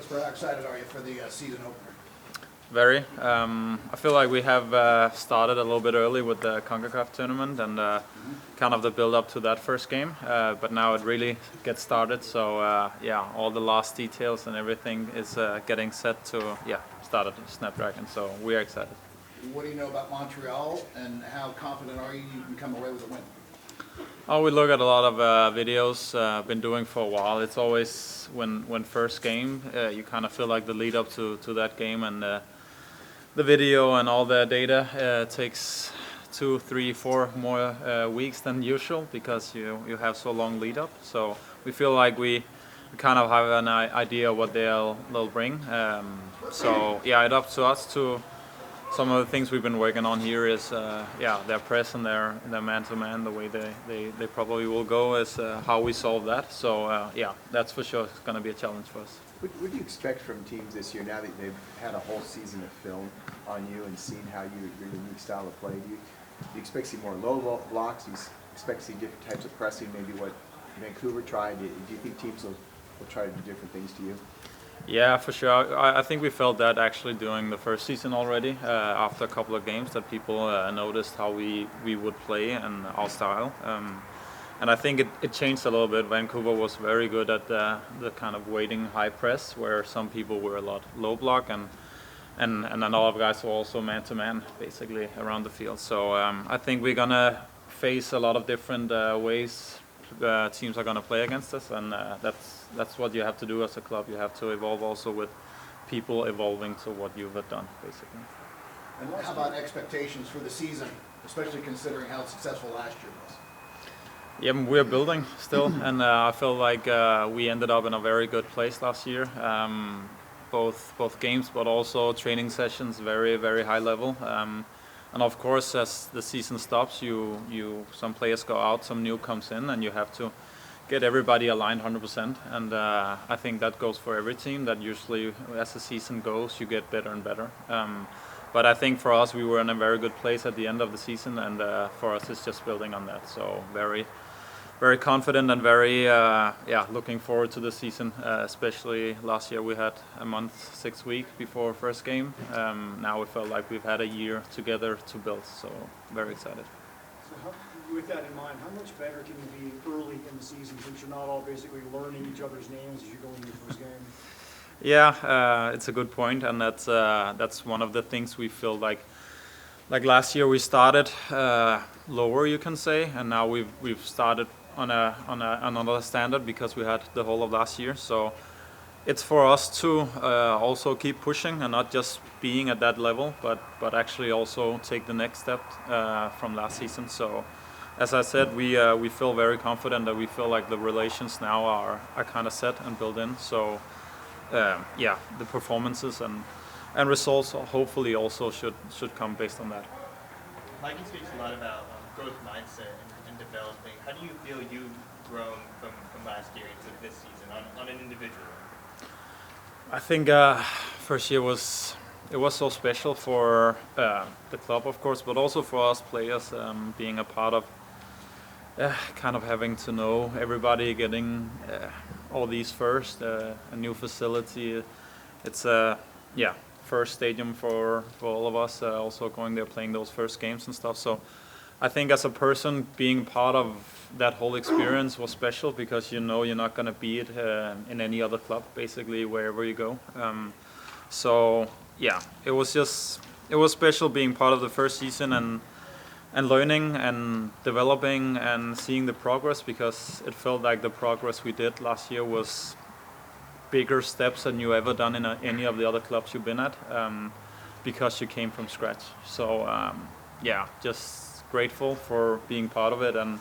How excited are you for the season opener? Very. I feel like we have started a little bit early with the CONCACAF tournament and kind of the build up to that first game. But now it really gets started. So yeah, all the last details and everything is getting set to start at Snapdragon. So we are excited. What do you know about Montreal, and how confident are you can come away with a win? Oh, we look at a lot of videos. Been doing for a while. It's always when first game, you kind of feel like the lead up to that game, and the video and all the data takes 2, 3, 4 more weeks than usual because you have so long lead up. So we feel like we kind of have an idea of what they'll bring. So yeah, it's up to us to. Some of the things we've been working on here is their press and their man-to-man, the way they probably will go is how we solve that. So yeah, that's for sure going to be a challenge for us. What do you expect from teams this year now that they've had a whole season of film on you and seen how your unique style of play? Do you expect to see more low blocks? Do you expect to see different types of pressing, maybe what Vancouver tried? Do you think teams will try to do different things to you? Yeah, for sure. I think we felt that actually during the first season already, after a couple of games, that people noticed how we would play and our style. And I think it changed a little bit. Vancouver was very good at the kind of waiting high press, where some people were a lot low block, and a lot of guys were also man-to-man, basically, around the field. So I think we're going to face a lot of different ways teams are going to play against us, and that's what you have to do as a club. You have to evolve also with people evolving to what you've done, basically. And how about expectations for the season, especially considering how successful last year was? Yeah, we're building still, and I feel like we ended up in a very good place last year. Both games, but also training sessions, very, very high level. And of course, as the season stops, some players go out, some new comes in, and you have to get everybody aligned 100%. And I think that goes for every team. That usually, as the season goes, you get better and better. But I think for us, we were in a very good place at the end of the season, and for us, it's just building on that. So very, very confident and very looking forward to the season. Especially last year we had a month, 6 weeks before first game. Now we felt like we've had a year together to build, so very excited. So with that in mind, how much better can you be early in the season since you're not all basically learning each other's names as you go into your first game? Yeah, it's a good point, and that's one of the things we feel like last year we started lower, you can say, and now we've started on another standard because we had the whole of last year. So it's for us to also keep pushing and not just being at that level, but actually also take the next step from last season. So as I said, we feel very confident that we feel like the relations now are kind of set and built in. So the performances and results hopefully also should come based on that. Mikey speaks a lot about growth mindset and developing. How do you feel you've grown from last year into this season on an individual? I think first year was so special for the club, of course, but also for us players, being a part of kind of having to know everybody, getting all these first, a new facility. It's first stadium for all of us, also going there playing those first games and stuff. So I think as a person, being part of that whole experience was special because you know you're not going to be it in any other club, basically, wherever you go. So yeah, it was special being part of the first season and learning and developing and seeing the progress, because it felt like the progress we did last year was bigger steps than you ever done in any of the other clubs you've been at, because you came from scratch. So just grateful for being part of it, and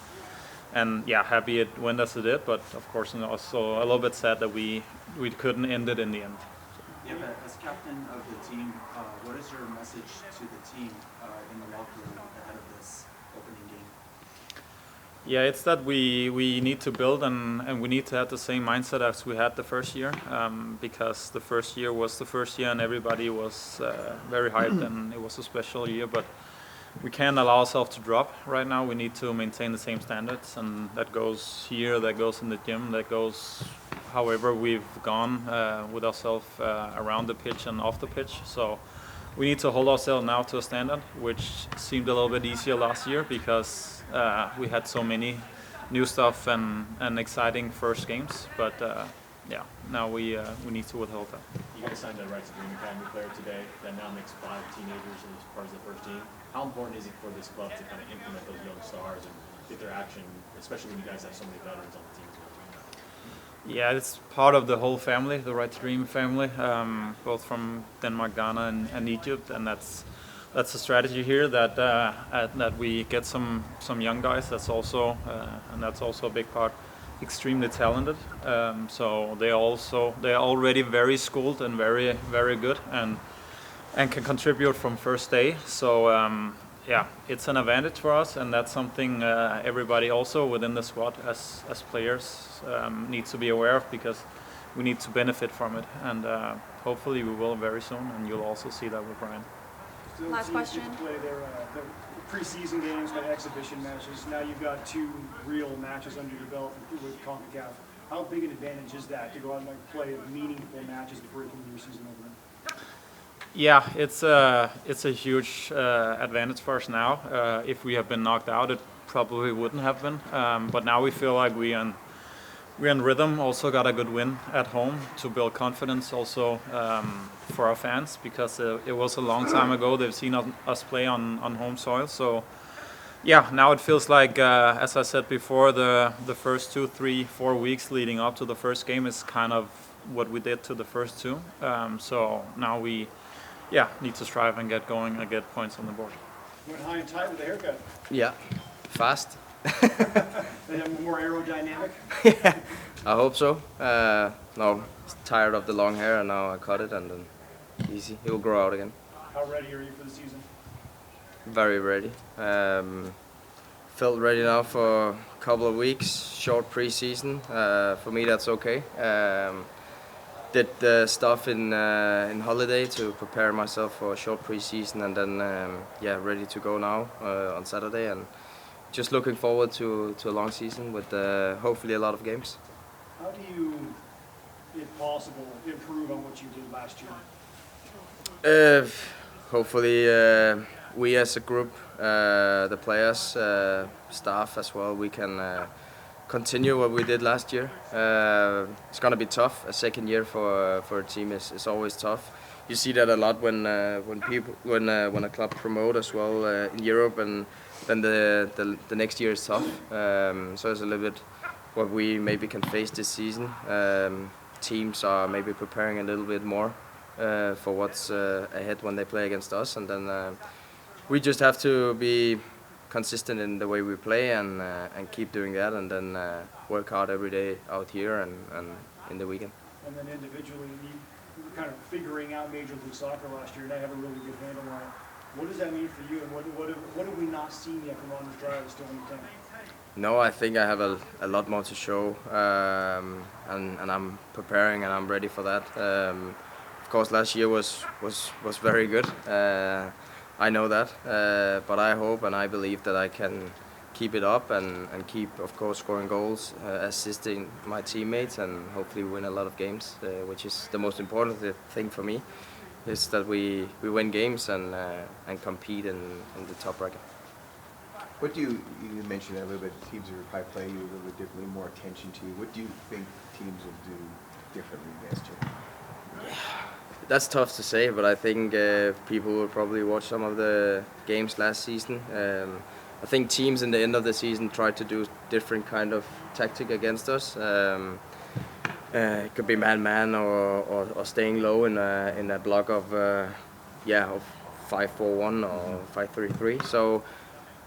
happy it went as it did, but of course also a little bit sad that we couldn't end it in the end. Yeah, as captain of the team, what is your message to the team in the locker room ahead of this opening game? Yeah, it's that we need to build and we need to have the same mindset as we had the first year, because the first year was the first year and everybody was very hyped and it was a special year, but we can't allow ourselves to drop right now. We need to maintain the same standards, and that goes here, that goes in the gym, that goes however we've gone with ourselves around the pitch and off the pitch. So we need to hold ourselves now to a standard, which seemed a little bit easier last year because we had so many new stuff and exciting first games. But yeah, now we need to withhold that. You guys signed a Right to Dream Academy player today that now makes 5 teenagers as part of the first team. How important is it for this club to kind of implement those young stars and get their action, especially when you guys have so many veterans on the team as well? Yeah, it's part of the whole family, the Right to Dream family, both from Denmark, Ghana, and Egypt, and that's a strategy here that we get some young guys. That's also a big part. Extremely talented, so they are already very schooled and very good and can contribute from first day. So yeah, it's an advantage for us, and that's something everybody also within the squad as players needs to be aware of, because we need to benefit from it, and hopefully we will very soon, and you'll also see that with Brian. Last question. Play their preseason games, kind of exhibition matches. Now you've got 2 real matches under your belt with CONCACAF. How big an advantage is that to go out and play meaningful matches before you can do your season opener? Yeah, it's a huge advantage for us now. If we have been knocked out, it probably wouldn't have been. But now we feel like we're in rhythm. Also got a good win at home to build confidence also for our fans, because it was a long time ago they've seen us play on home soil. So yeah, now it feels like, as I said before, the first 2, 3, 4 weeks leading up to the first game is kind of what we did to the first 2. So now we need to strive and get going and get points on the board. Went high and tight with the haircut. Yeah, fast. They have more aerodynamic. I hope so. No, tired of the long hair, and now I cut it, and then easy. It will grow out again. How ready are you for the season? Very ready. Felt ready now for a couple of weeks. Short pre-season. For me, that's okay. Did the stuff in holiday to prepare myself for a short pre-season, and then ready to go now on Saturday, and just looking forward to a long season with hopefully a lot of games. How do you, if possible, improve on what you did last year? Hopefully we as a group, the players, staff as well, we can continue what we did last year. It's gonna be tough. A second year for a team is always tough. You see that a lot when a club promote as well in Europe, and then the next year is tough. So it's a little bit what we maybe can face this season. Teams are maybe preparing a little bit more for what's ahead when they play against us, and then we just have to be consistent in the way we play and keep doing that, and then work hard every day out here and in the weekend. And then individually, you were kind of figuring out Major League Soccer last year, and I have a really good handle on it. What does that mean for you, and what have we not seen yet from Anders Dreyer that's still in the tank? No, I think I have a lot more to show, and I'm preparing and I'm ready for that. Of course, last year was very good. I know that, but I hope and I believe that I can keep it up and keep, of course, scoring goals, assisting my teammates, and hopefully win a lot of games, which is the most important thing for me, is that we win games and compete in the top bracket. What do you mentioned a little bit, teams will probably play you a little bit differently, more attention to you. What do you think teams will do differently against you? That's tough to say, but I think people will probably watch some of the games last season. I think teams in the end of the season tried to do different kind of tactic against us. It could be man-man or staying low in a block of 5-4-1 or 5-3-3. So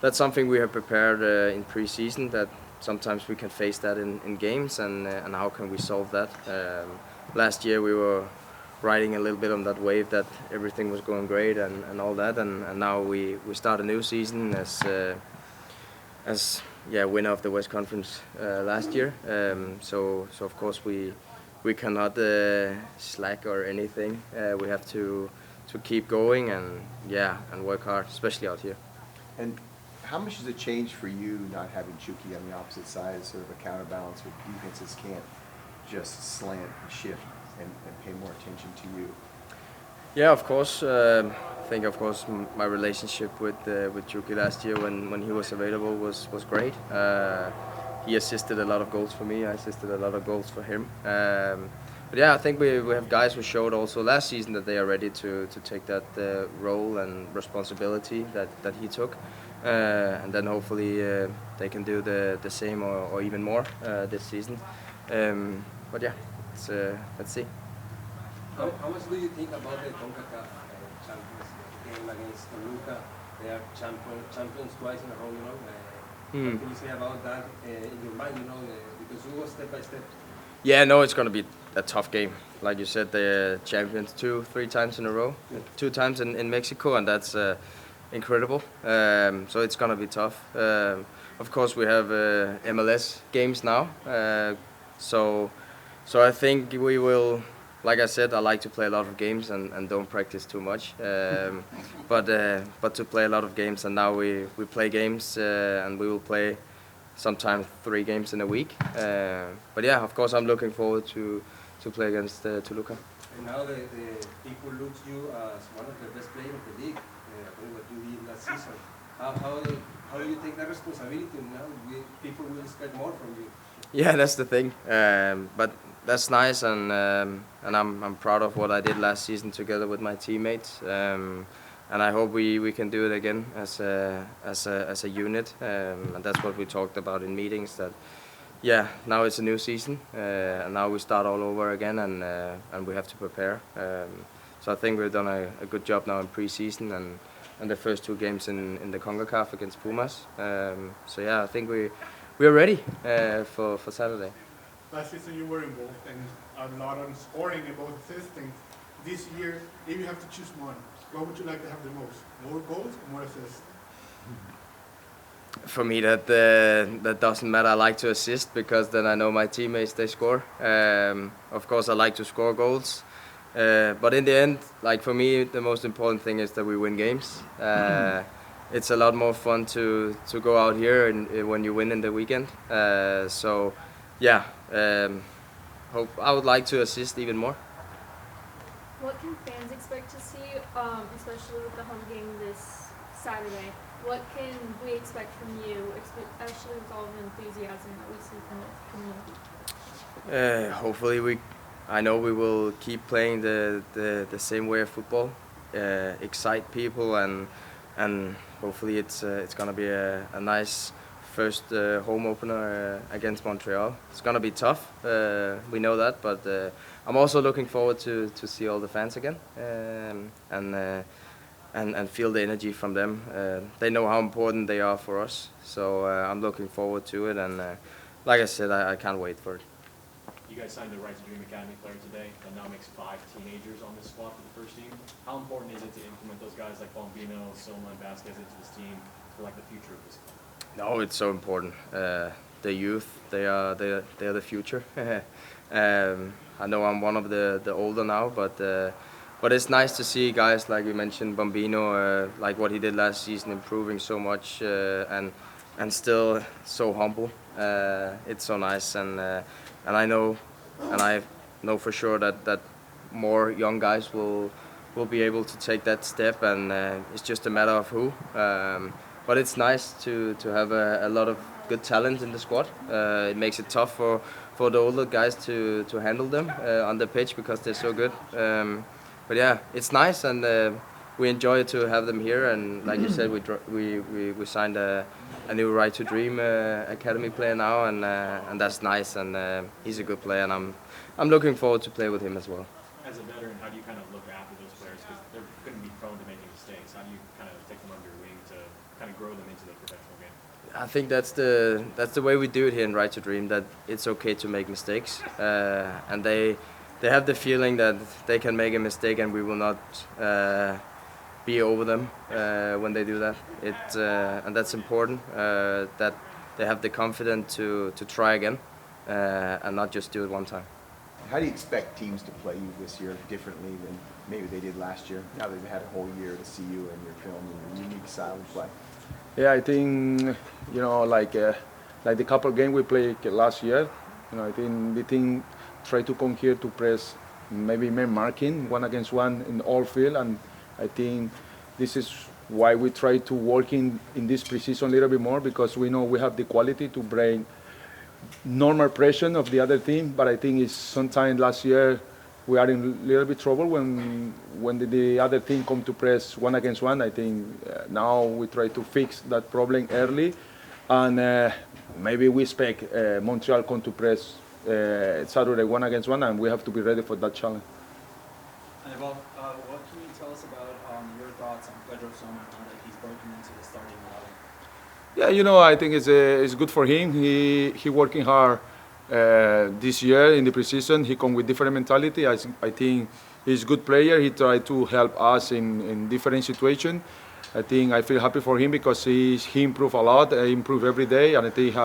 that's something we have prepared in pre-season, that sometimes we can face that in games, and how can we solve that. Last year we were riding a little bit on that wave that everything was going great and all that, and now we start a new season as winner of the West Conference last year. So of course we cannot slack or anything. We have to keep going and work hard, especially out here. And how much does it change for you not having Chucky on the opposite side as sort of a counterbalance where defenses can't just slant and shift and pay more attention to you? Yeah, of course. I think, of course, my relationship with Juki last year when he was available was great. He assisted a lot of goals for me. I assisted a lot of goals for him. But yeah, I think we have guys who showed also last season that they are ready to take that role and responsibility that he took. And then hopefully they can do the same or even more this season. But yeah, let's see. How much do you think about the CONCACAF Champions game against Toluca? They are champions twice in a row, you know. What can you say about that in your mind, you know, because you go step by step? Yeah, no, it's going to be a tough game. Like you said, they're champions 2-3 times in a row, 2 times in Mexico, and that's incredible. So it's going to be tough. Of course, we have MLS games now, so I think we will. Like I said, I like to play a lot of games and don't practice too much. But to play a lot of games, and now we play games and we will play sometimes 3 games in a week. But yeah, of course, I'm looking forward to play against Toluca. And now the people look at you as one of the best players of the league, according what you did last season. How do you take that responsibility now? People will expect more from you. Yeah, that's the thing. But that's nice, and I'm proud of what I did last season together with my teammates. And I hope we can do it again as a unit. And that's what we talked about in meetings. That yeah, now it's a new season, and now we start all over again, and we have to prepare. So I think we've done a good job now in pre-season and the first 2 games in the CONCACAF against Pumas. So yeah, I think we are ready for Saturday. Last season you were involved in a lot on scoring and both assisting. This year, if you have to choose one, what would you like to have the most? More goals or more assists? For me, that doesn't matter. I like to assist because then I know my teammates, they score. Of course, I like to score goals. But in the end, like for me, the most important thing is that we win games. It's a lot more fun to go out here and when you win in the weekend. So, yeah, I would like to assist even more. What can fans expect to see, especially with the home game this Saturday? What can we expect from you, especially with all the enthusiasm that we see from the community? Hopefully I know we will keep playing the same way of football, excite people, and hopefully it's gonna be a nice first home opener against Montreal. It's gonna be tough, we know that, but I'm also looking forward to see all the fans again and feel the energy from them. They know how important they are for us, so I'm looking forward to it, and like I said, I can't wait for it. You guys signed the Right to Dream Academy player today. That now makes 5 teenagers on this squad for the first team. How important is it to implement those guys like Bombino, Soma, and Vasquez into this team for like the future of this club? No, it's so important. The youth, they are the future. I know I'm one of the older now, but it's nice to see guys like you mentioned, Bombino, like what he did last season, improving so much and still so humble. It's so nice, and I know for sure that more young guys will be able to take that step, and it's just a matter of who. But it's nice to have a lot of good talent in the squad. It makes it tough for the older guys to handle them on the pitch because they're so good. But yeah, it's nice, and we enjoy to have them here. And like you said, we signed a new Right to Dream academy player now, and that's nice. And he's a good player, and I'm looking forward to play with him as well. As a veteran, how do you kind of look after those players? Because they're going to be prone to making mistakes. How do you kind of take them under your wing to kind of grow them into the professional game? I think that's the way we do it here in Right to Dream. That it's okay to make mistakes, and they have the feeling that they can make a mistake, and we will not be over them when they do that. And that's important. That they have the confidence to try again and not just do it one time. How do you expect teams to play you this year differently than maybe they did last year? Now they've had a whole year to see you and your film and your unique style of play. Yeah, I think like the couple game we played last year. I think try to come here to press maybe man marking 1-against-1 in all field, and I think this is why we try to work in this preseason a little bit more, because we know we have the quality to bring normal pressure of the other team. But I think it's sometime last year we are in a little bit trouble when the other team come to press 1-against-1. I think now we try to fix that problem early, and maybe we expect Montreal come to press Saturday 1-against-1, and we have to be ready for that challenge. Aníbal, what can you tell us about your thoughts on Pedro Sommer now that he's broken into the starting lineup? Yeah, you know, I think it's good for him. He working hard this year in the preseason. He come with different mentality. I think he's a good player. He try to help us in different situations. I feel happy for him because he improved a lot. He improve every day, and I think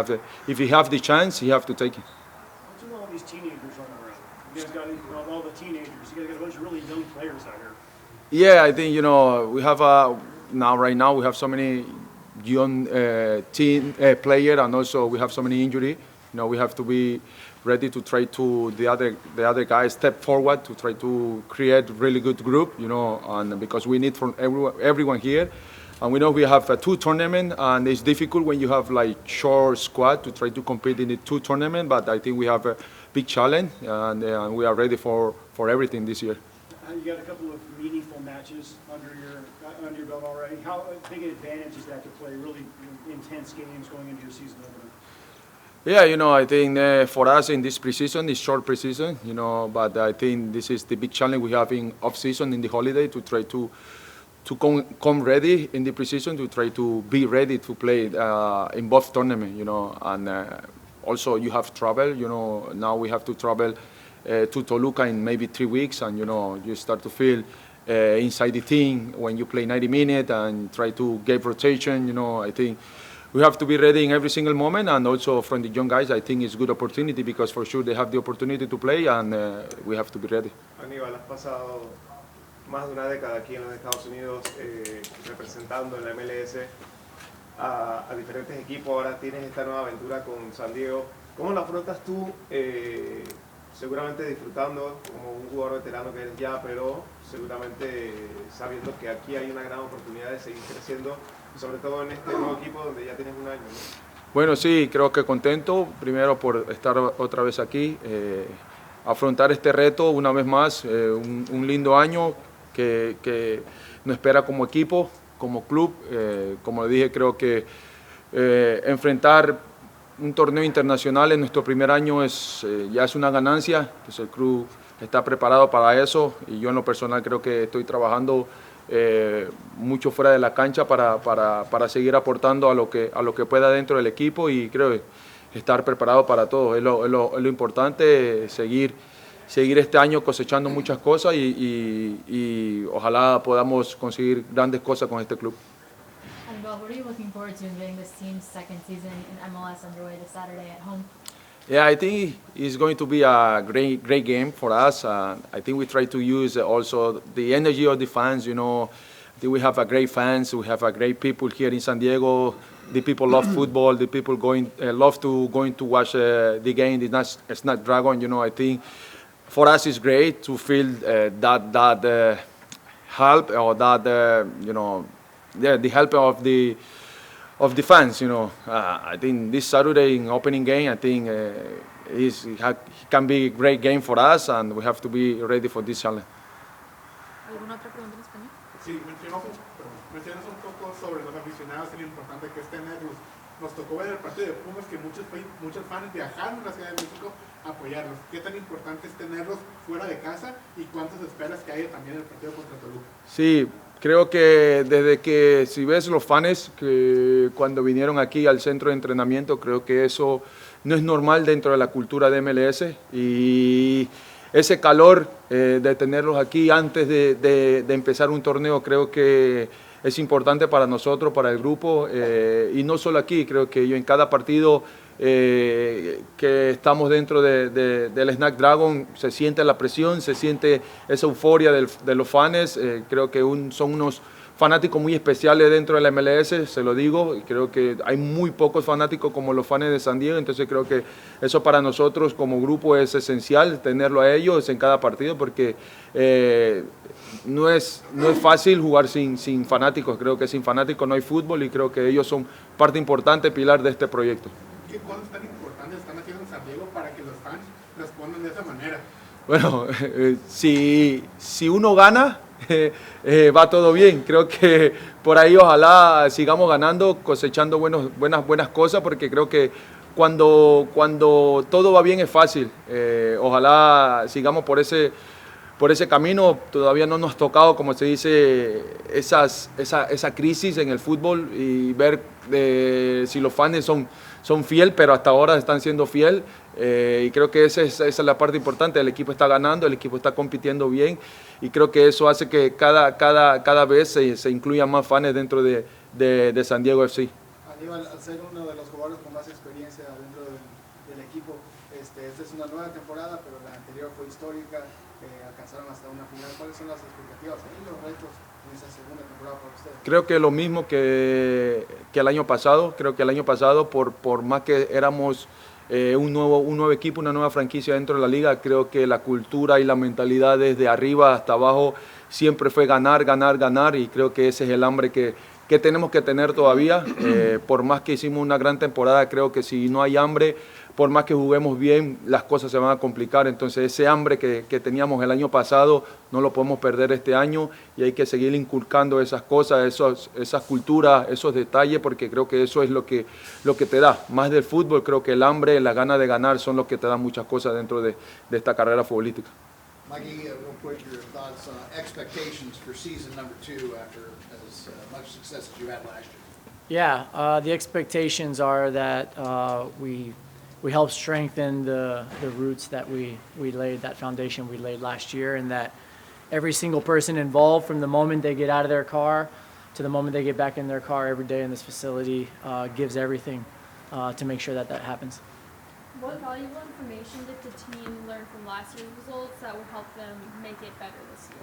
if he have the chance, he have to take it. What's with all these teenagers running around? You guys got all the teenagers. You guys got a bunch of really young players out here. Yeah, I think, you know, we have right now we have so many young teen player, and also we have so many injury. You know, we have to be ready to try to the other guys step forward to try to create really good group. You know, and because we need from everyone here, and we know we have 2 tournaments, and it's difficult when you have like short squad to try to compete in the 2 tournaments. But I think we have a big challenge, and we are ready for everything this year. You got a couple of meaningful matches under your belt already. How big an advantage is that to play really intense games going into your season opener? Yeah, you know, I think for us in this preseason, it's short preseason, you know, but I think this is the big challenge we have in off-season, in the holiday, to try to come ready in the preseason, to try to be ready to play in both tournaments, you know, and also you have travel, you know, now we have to travel to Toluca in maybe 3 weeks, and, you know, you start to feel inside the team when you play 90 minutes and try to get rotation, you know. I think we have to be ready in every single moment, and also from the young guys, I think it's a good opportunity because for sure they have the opportunity to play, and we have to be ready. Aníbal, has pasado más de una década aquí en los Estados Unidos representando en la MLS a diferentes equipos. Ahora tienes esta nueva aventura con San Diego. ¿Cómo la afrontas tú? Seguramente disfrutando como un jugador veterano que eres ya, pero seguramente sabiendo que aquí hay una gran oportunidad de seguir creciendo, y sobre todo en este nuevo equipo donde ya tienes un año, ¿no? Bueno, sí, creo que contento, primero por estar otra vez aquí, afrontar este reto una vez más, un lindo año que nos espera como equipo, como club. Como le dije, creo que enfrentar un torneo internacional en nuestro primer año ya es una ganancia, pues el club está preparado para eso, y yo en lo personal creo que estoy trabajando mucho fuera de la cancha para seguir aportando a lo que pueda dentro del equipo, y creo estar preparado para todo. Es lo importante, seguir este año cosechando muchas cosas y ojalá podamos conseguir grandes cosas con este club. Aníbal, what are you looking forward to in getting this team's second season in MLS underway this Saturday at home? Yeah, I think it's going to be a great game for us. I think we try to use also the energy of the fans. You know, I think we have a great fans. We have a great people here in San Diego. The people love football. The people love to watch the game. It's not Dragon. You know, I think for us it's great to feel that help, or that you know, the help of the fans, you know. I think this Saturday in opening game, I think it can be a great game for us, and we have to be ready for this challenge. ¿Alguna otra pregunta en español? Sí, mencionas un poco sobre los aficionados y lo importante que es tenerlos. Nos tocó ver el partido de Pumas que muchos fans viajaron a la Ciudad de México a apoyarlos. ¿Qué tan importante es tenerlos fuera de casa y cuántos esperas que haya también en el partido contra Toluca? Sí, creo que desde que, si ves los fans que cuando vinieron aquí al centro de entrenamiento, creo que eso no es normal dentro de la cultura de MLS, y ese calor de tenerlos aquí antes de empezar un torneo, creo que es importante para nosotros, para el grupo, y no solo aquí, creo que yo en cada partido que estamos dentro del Snack Dragon se siente la presión, se siente esa euforia de los fans. Creo que son fanáticos muy especiales dentro de la MLS, se lo digo, y creo que hay muy pocos fanáticos como los fans de San Diego, entonces creo que eso para nosotros como grupo es esencial, tenerlo a ellos en cada partido, porque no es fácil jugar sin fanáticos, creo que sin fanáticos no hay fútbol y creo que ellos son parte importante, pilar de este proyecto. ¿Qué cosas tan importantes están haciendo en San Diego para que los fans respondan de esa manera? Bueno, si uno gana, va todo bien. Creo que por ahí ojalá sigamos ganando, cosechando buenas cosas, porque creo que cuando todo va bien es fácil. Ojalá sigamos por ese camino. Todavía no nos ha tocado, como se dice, esa crisis en el fútbol y ver si los fans son fiel, pero hasta ahora están siendo fiel. Y creo que esa es la parte importante. El equipo está ganando, el equipo está compitiendo bien y creo que eso hace que cada vez se incluyan más fans dentro de San Diego FC. Aníbal, al ser uno de los jugadores con más experiencia dentro del equipo, esta es una nueva temporada, pero la anterior fue histórica, alcanzaron hasta una final. ¿Cuáles son las expectativas y los retos en esa segunda temporada para ustedes? Creo que lo mismo que el año pasado. Creo que el año pasado, por más que éramos un nuevo equipo, una nueva franquicia dentro de la liga, creo que la cultura y la mentalidad desde arriba hasta abajo siempre fue ganar, ganar, ganar, y creo que ese es el hambre que tenemos que tener todavía. Por más que hicimos una gran temporada, creo que si no hay hambre, por más que juguemos bien, las cosas se van a complicar. Entonces ese hambre que teníamos el año pasado no lo podemos perder este año y hay que seguir inculcando esas cosas, esas culturas, esos detalles, porque creo que eso es lo que te da. Más del fútbol, creo que el hambre, la gana de ganar son lo que te dan muchas cosas dentro de esta carrera futbolística. Mikey, real quick, your thoughts on expectations for season number 2 after as much success as you had last year? Yeah, the expectations are that we help strengthen the roots that we laid, that foundation we laid last year, and that every single person involved, from the moment they get out of their car to the moment they get back in their car every day in this facility, gives everything to make sure that happens. What valuable information did the team learn from last year's results that will help them make it better this year?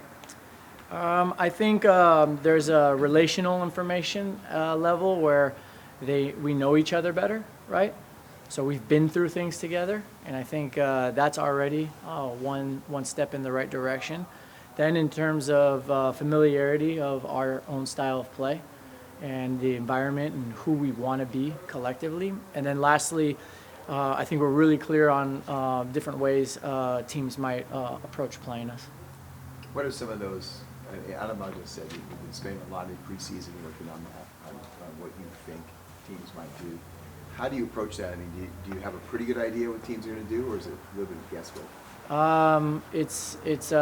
I think there's a relational information level where we know each other better, right? So we've been through things together, and I think that's already one step in the right direction. Then in terms of familiarity of our own style of play and the environment and who we want to be collectively. And then lastly, I think we're really clear on different ways teams might approach playing us. What are some of those? Aníbal just said you've been spending a lot of preseason working on what you think teams might do. How do you approach that? I mean, do you have a pretty good idea what teams are going to do, or is it a little bit of guesswork? It's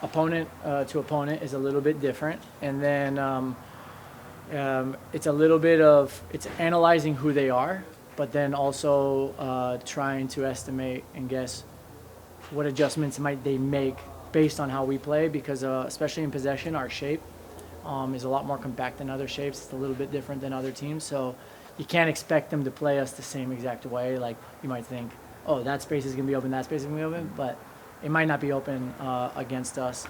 opponent to opponent is a little bit different, and then it's a little bit of analyzing who they are, but then also trying to estimate and guess what adjustments might they make based on how we play, because especially in possession, our shape is a lot more compact than other shapes. It's a little bit different than other teams, so you can't expect them to play us the same exact way. Like, you might think, oh, that space is going to be open, that space is going to be open, but it might not be open against us.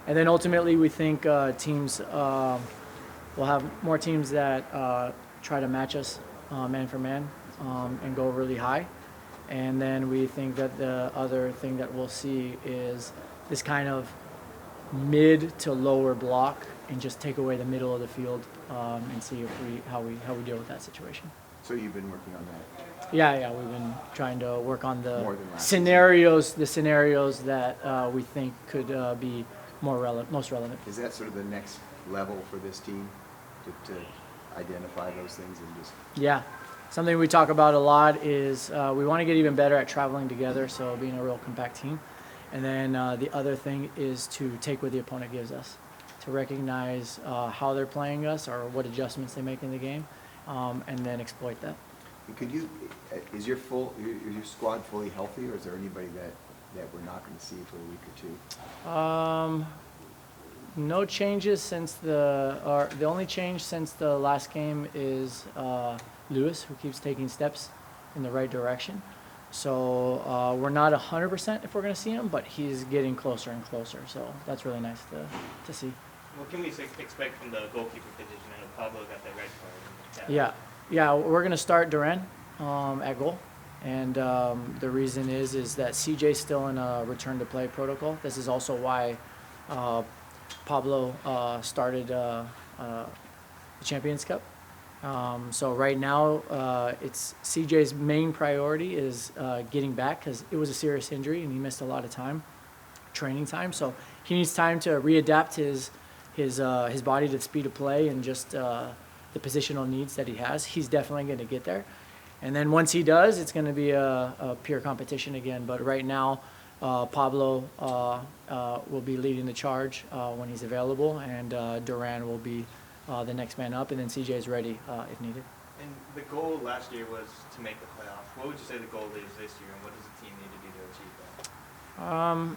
And then ultimately we think teams will have more teams that try to match us man for man and go really high. And then we think that the other thing that we'll see is this kind of mid to lower block and just take away the middle of the field and see how we deal with that situation. So you've been working on that? Yeah, we've been trying to work on the scenarios that we think could be most relevant. Is that sort of the next level for this team to identify those things and just? Yeah, something we talk about a lot is we want to get even better at traveling together, so being a real compact team. And then the other thing is to take what the opponent gives us, to recognize how they're playing us or what adjustments they make in the game, and then exploit that. Is your squad fully healthy, or is there anybody that we're not going to see for a week or two? No changes since the only change since the last game is Lewis, who keeps taking steps in the right direction. So we're not 100% if we're going to see him, but he's getting closer and closer. So that's really nice to see. What can we expect from the goalkeeper position? I know Pablo got that red card. Yeah, we're gonna start Duran at goal, and the reason is that CJ's still in a return to play protocol. This is also why Pablo started the Champions Cup. So right now, it's CJ's main priority is getting back because it was a serious injury and he missed a lot of time, training time. So he needs time to readapt his body to the speed of play and just the positional needs that he has. He's definitely going to get there. And then once he does, it's going to be a pure competition again. But right now, Pablo will be leading the charge when he's available, and Duran will be the next man up, and then CJ is ready if needed. And the goal last year was to make the playoffs. What would you say the goal is this year, and what does the team need to do to achieve that?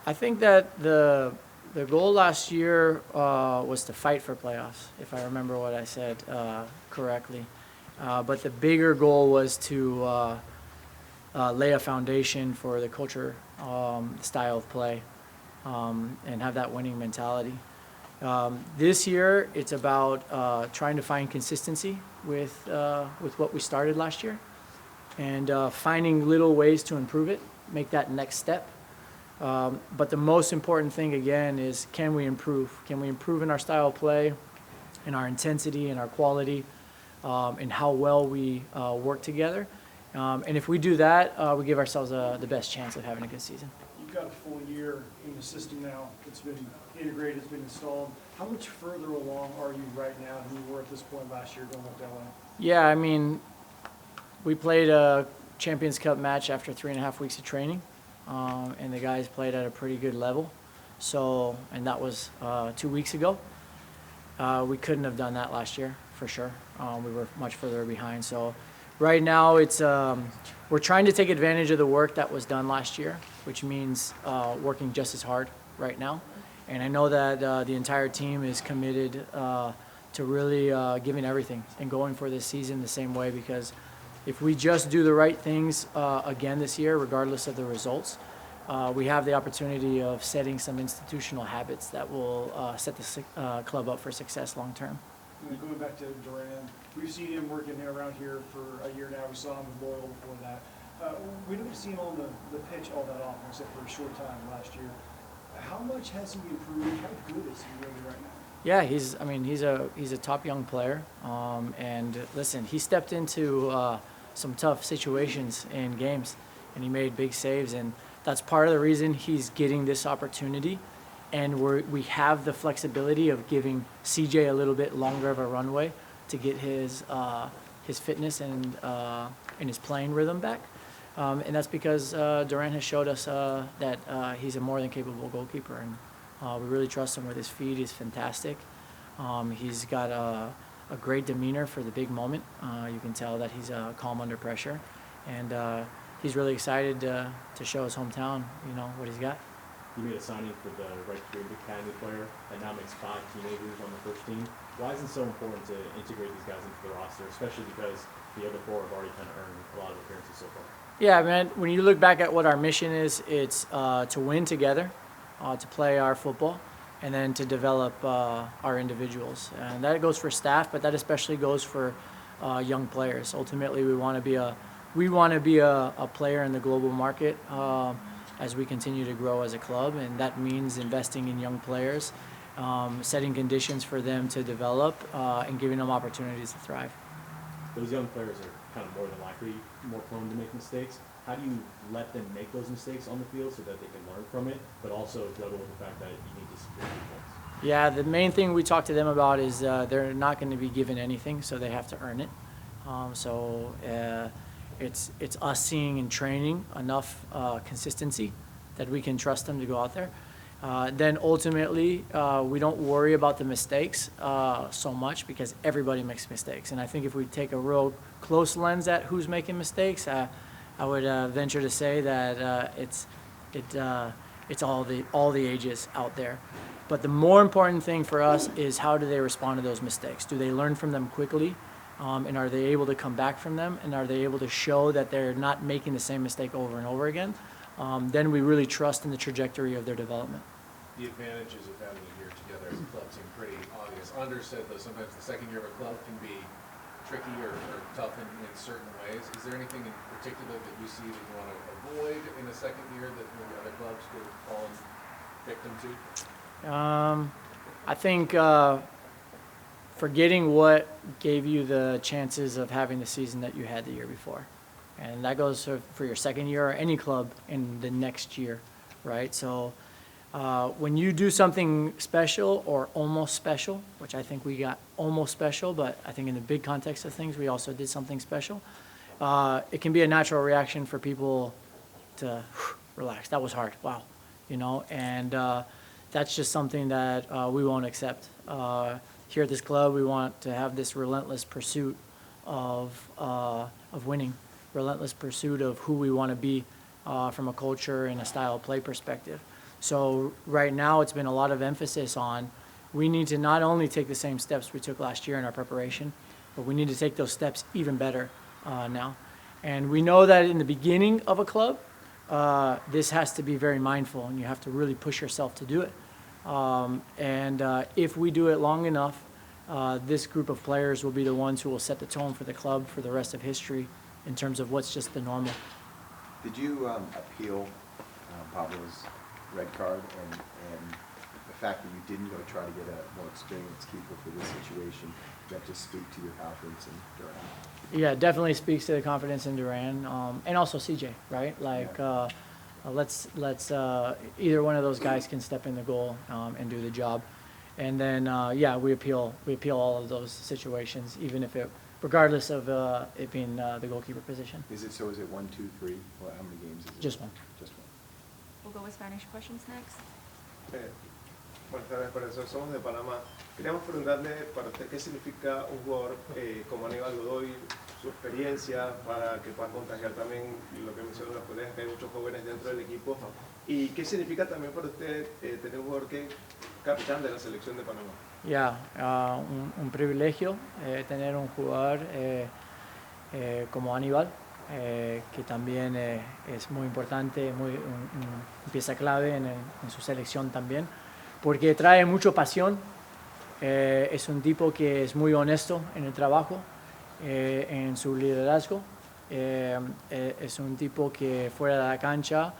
I think that the goal last year was to fight for playoffs, if I remember what I said correctly. But the bigger goal was to lay a foundation for the culture, style of play, and have that winning mentality. This year, it's about trying to find consistency with what we started last year, and finding little ways to improve it, make that next step. But the most important thing, again, is can we improve? Can we improve in our style of play, in our intensity, in our quality, and how well we work together? And if we do that, we give ourselves the best chance of having a good season. You've got a full year in the system now. It's been integrated, it's been installed. How much further along are you right now than you were at this point last year going up that way? Yeah, I mean, we played a Champions Cup match after 3.5 weeks of training, and the guys played at a pretty good level. So, and that was 2 weeks ago. We couldn't have done that last year, for sure. We were much further behind. So right now, it's we're trying to take advantage of the work that was done last year, which means working just as hard right now. And I know that the entire team is committed to really giving everything and going for this season the same way, because if we just do the right things again this year, regardless of the results, we have the opportunity of setting some institutional habits that will set the club up for success long term. And going back to Duran, we've seen him working around here for a year now. We saw him with Loyal before that. We didn't see him on the pitch all that often, except for a short time last year. How much has he improved? How good is he really right now? Yeah, he's a top young player. And listen, he stepped into some tough situations in games, and he made big saves, and that's part of the reason he's getting this opportunity. And we have the flexibility of giving CJ a little bit longer of a runway to get his fitness and his playing rhythm back. And that's because Duran has showed us that he's a more than capable goalkeeper, and we really trust him with his feet. He's fantastic. He's got a great demeanor for the big moment. You can tell that he's calm under pressure, and he's really excited to show his hometown, what he's got. You made a signing for the right-field academy player that now makes 5 teenagers on the first team. Why is it so important to integrate these guys into the roster, especially because the other 4 have already kind of earned a lot of appearances so far? Yeah, man, when you look back at what our mission is, it's to win together, to play our football, and then to develop our individuals. And that goes for staff, but that especially goes for young players. Ultimately, we want to be a player in the global market as we continue to grow as a club, and that means investing in young players, setting conditions for them to develop, and giving them opportunities to thrive. Those young players are kind of more than likely more prone to make mistakes. How do you let them make those mistakes on the field so that they can learn from it, but also juggle with the fact that you need to secure points? Yeah, the main thing we talk to them about is they're not going to be given anything, so they have to earn it. It's us seeing in training enough consistency that we can trust them to go out there. Then ultimately, we don't worry about the mistakes so much because everybody makes mistakes. And I think if we take a real close lens at who's making mistakes, I would venture to say that it's all the ages out there. But the more important thing for us is how do they respond to those mistakes? Do they learn from them quickly? And are they able to come back from them? And are they able to show that they're not making the same mistake over and over again? Then we really trust in the trajectory of their development. the advantages of having a year together as a club seem pretty obvious. Anders said, though, sometimes the second year of a club can be tricky or tough in certain ways. Is there anything in particular that you see that you want to avoid in a second year that maybe other clubs could have fallen victim to? I think forgetting what gave you the chances of having the season that you had the year before. And that goes for your second year or any club in the next year, right? So when you do something special or almost special, which I think we got almost special, but I think in the big context of things, we also did something special, it can be a natural reaction for people to relax. That was hard. Wow. You know, and that's just something that we won't accept. Here at this club, we want to have this relentless pursuit of winning, relentless pursuit of who we want to be from a culture and a style of play perspective. So right now, it's been a lot of emphasis on we need to not only take the same steps we took last year in our preparation, but we need to take those steps even better now. And we know that in the beginning of a club, this has to be very mindful, and you have to really push yourself to do it. If we do it long enough, this group of players will be the ones who will set the tone for the club for the rest of history in terms of what's just the normal. Did you appeal Pablo's red card and the fact that you didn't go try to get a more experienced keeper for this situation? That just speak to your confidence in Duran? Yeah, definitely speaks to the confidence in Duran, and also CJ, right? Like, let's either one of those guys can step in the goal and do the job, and then yeah, we appeal all of those situations, even if regardless of it being the goalkeeper position. Is it 1, 2, 3? Well, how many games is it? Just one. Just one. We'll go with Spanish questions next. Buenas tardes, profesor. Somos de Panamá. Queríamos preguntarle para usted qué significa un jugador como Aníbal Godoy, su experiencia, para que pueda contagiar también lo que mencionó las colegas, que hay muchos jóvenes dentro del equipo. Y qué significa también para usted tener un jugador que es capitán de la selección de Panamá. Ya, un privilegio tener un jugador como Aníbal, que también es muy importante, una pieza clave en su selección también, porque trae mucha pasión, es un tipo que es muy honesto en el trabajo, en su liderazgo, es un tipo que fuera de la cancha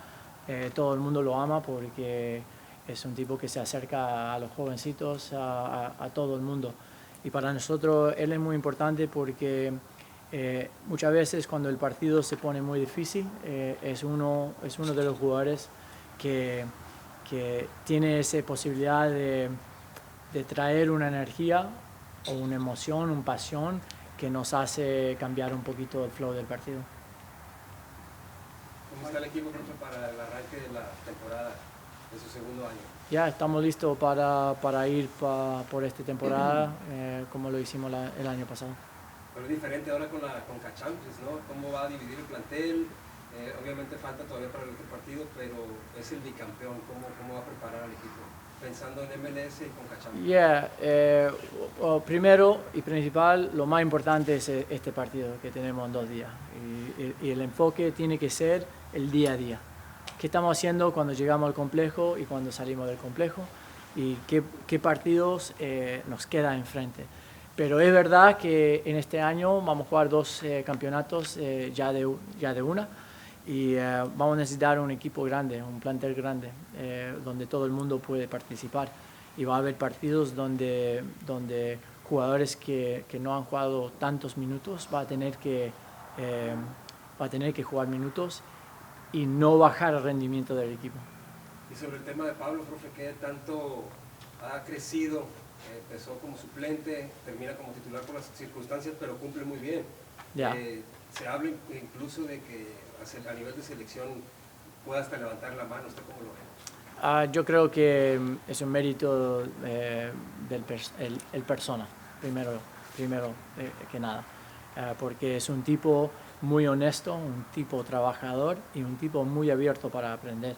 todo el mundo lo ama porque es un tipo que se acerca a los jovencitos, a todo el mundo. Y para nosotros él es muy importante porque muchas veces cuando el partido se pone muy difícil, es uno de los jugadores que tiene esa posibilidad de traer una energía o una emoción, una pasión que nos hace cambiar un poquito el flow del partido. ¿Cómo está el equipo para el arranque de la temporada, de su segundo año? Ya estamos listos para ir por esta temporada como lo hicimos el año pasado. Pero es diferente ahora con la Champions, ¿no? ¿Cómo va a dividir el plantel? Obviamente falta todavía para el otro partido, pero es el bicampeón. ¿Cómo va a preparar al equipo? Pensando en MLS y Conca Champions. Yeah, primero y principal, lo más importante es este partido que tenemos en 2 días. Y el enfoque tiene que ser el día a día. ¿Qué estamos haciendo cuando llegamos al complejo y cuando salimos del complejo? Y qué partidos nos queda enfrente. Pero es verdad que en este año vamos a jugar 2 campeonatos ya de una. Y vamos a necesitar un equipo grande, un plantel grande, donde todo el mundo puede participar. Y va a haber partidos donde jugadores que no han jugado tantos minutos va a tener que jugar minutos y no bajar el rendimiento del equipo. Y sobre el tema de Pablo, profe, ¿qué tanto ha crecido? Empezó como suplente, termina como titular por las circunstancias, pero cumple muy bien. Yeah. Se habla incluso de que a nivel de selección pueda hasta levantar la mano. ¿Usted cómo lo ve? Yo creo que es un mérito del persona, primero que nada, porque es un tipo muy honesto, un tipo trabajador y un tipo muy abierto para aprender.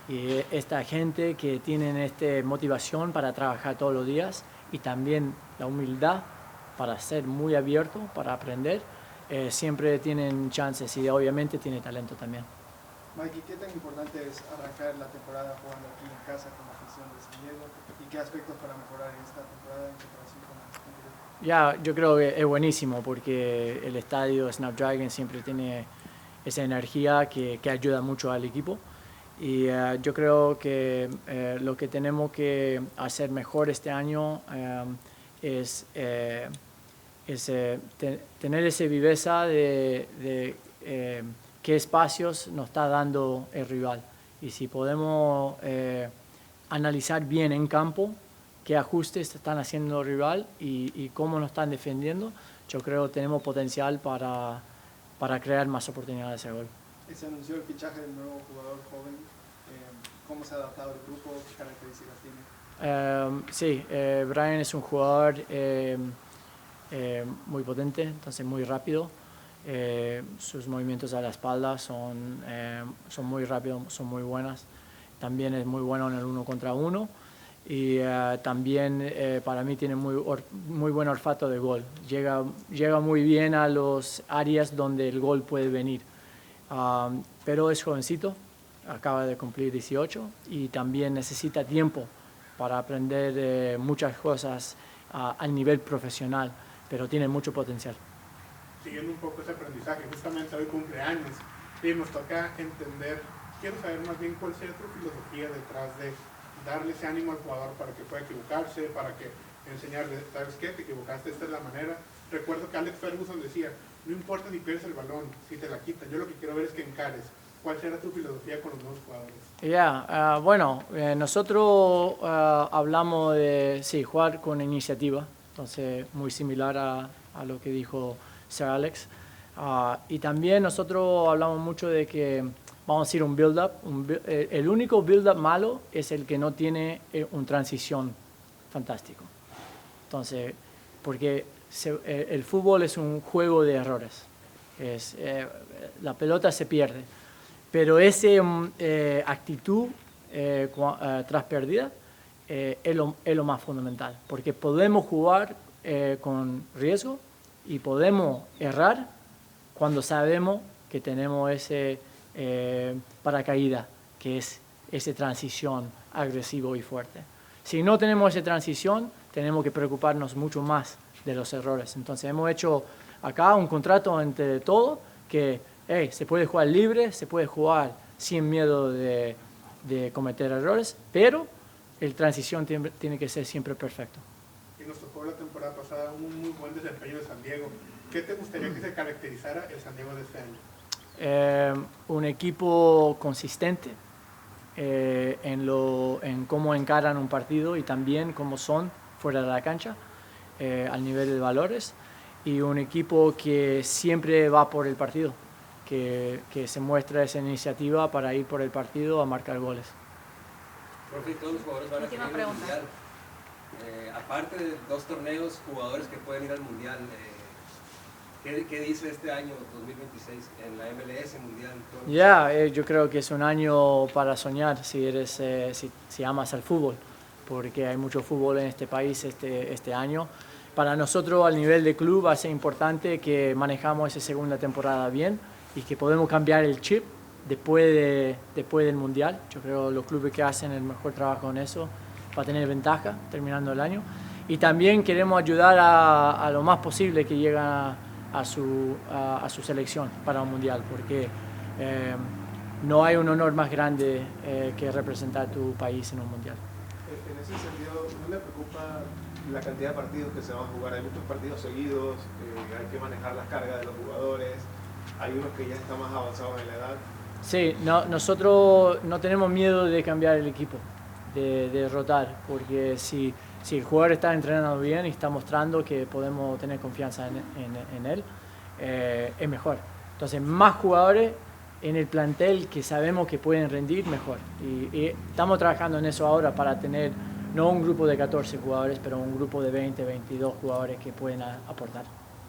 Y esta gente que tienen esta motivación para trabajar todos los días y también la humildad para ser muy abierto, para aprender, siempre tienen chances y obviamente tiene talento también. Mikey, ¿qué tan importante es arrancar la temporada jugando aquí en casa con la afición de San Diego? ¿Y qué aspectos para mejorar en esta temporada en comparación con la anterior? Ya, yo creo que es buenísimo porque el estadio Snapdragon siempre tiene esa energía que ayuda mucho al equipo. Y yo creo que lo que tenemos que hacer mejor este año es tener esa viveza de qué espacios nos está dando el rival. Y si podemos analizar bien en campo qué ajustes están haciendo el rival y cómo nos están defendiendo, yo creo que tenemos potencial para crear más oportunidades de gol. Se anunció el fichaje del nuevo jugador joven. ¿Cómo se ha adaptado el grupo? ¿Qué características tiene? Sí, Brian es un jugador muy potente, entonces muy rápido. Sus movimientos a la espalda son muy rápidos, son muy buenas. También es muy bueno en el 1 contra 1 y también para mí tiene muy buen olfato de gol. Llega muy bien a los áreas donde el gol puede venir. Pero es jovencito, acaba de cumplir 18 y también necesita tiempo para aprender muchas cosas al nivel profesional, pero tiene mucho potencial. Siguiendo un poco ese aprendizaje, justamente hoy cumpleaños y nos toca entender, quiero saber más bien cuál sería tu filosofía detrás de darle ese ánimo al jugador para que pueda equivocarse, para que enseñarle, ¿sabes qué? Te equivocaste, esta es la manera. Recuerdo que Alex Ferguson decía, no importa si pierdes el balón, si te la quitan, yo lo que quiero ver es que encares. ¿Cuál será tu filosofía con los nuevos jugadores? Bueno, nosotros hablamos de jugar con iniciativa, entonces muy similar a lo que dijo Sir Alex. Y también nosotros hablamos mucho de que vamos a ir un build-up. El único build-up malo es el que no tiene una transición fantástico. Entonces, porque el fútbol es un juego de errores. La pelota se pierde. Pero esa actitud tras pérdida es lo más fundamental. Porque podemos jugar con riesgo y podemos errar cuando sabemos que tenemos ese paracaídas, que es esa transición agresivo y fuerte. Si no tenemos esa transición, tenemos que preocuparnos mucho más de los errores. Entonces hemos hecho acá un contrato entre todos que se puede jugar libre, se puede jugar sin miedo de cometer errores, pero el transición tiene que ser siempre perfecto. Y nos tocó la temporada pasada un muy buen desempeño de San Diego. ¿Qué te gustaría que se caracterizara el San Diego de este año? Un equipo consistente en cómo encaran un partido y también cómo son fuera de la cancha, al nivel de valores, y un equipo que siempre va por el partido, que se muestra esa iniciativa para ir por el partido a marcar goles. Profe, todos los jugadores van a seguir al Mundial. Aparte de 2 torneos, jugadores que pueden ir al Mundial. ¿Qué dice este año 2026 en la MLS Mundial? Yo creo que es un año para soñar si amas al fútbol, porque hay mucho fútbol en este país este año. Para nosotros, al nivel de club, va a ser importante que manejamos esa segunda temporada bien y que podemos cambiar el chip después del Mundial. Yo creo que los clubes que hacen el mejor trabajo en eso van a tener ventaja terminando el año. Y también queremos ayudar a lo más posible que llegan a su selección para un Mundial, porque no hay un honor más grande que representar tu país en un Mundial. En ese sentido, ¿no le preocupa la cantidad de partidos que se van a jugar? Hay muchos partidos seguidos, hay que manejar las cargas de los jugadores, hay unos que ya están más avanzados en la edad. Sí, nosotros no tenemos miedo de cambiar el equipo, de rotar, porque si el jugador está entrenando bien y está mostrando que podemos tener confianza en él, es mejor. Entonces, más jugadores en el plantel que sabemos que pueden rendir, mejor. Y estamos trabajando en eso ahora para tener no un grupo de 14 jugadores, pero un grupo de 20, 22 jugadores que pueden aportar.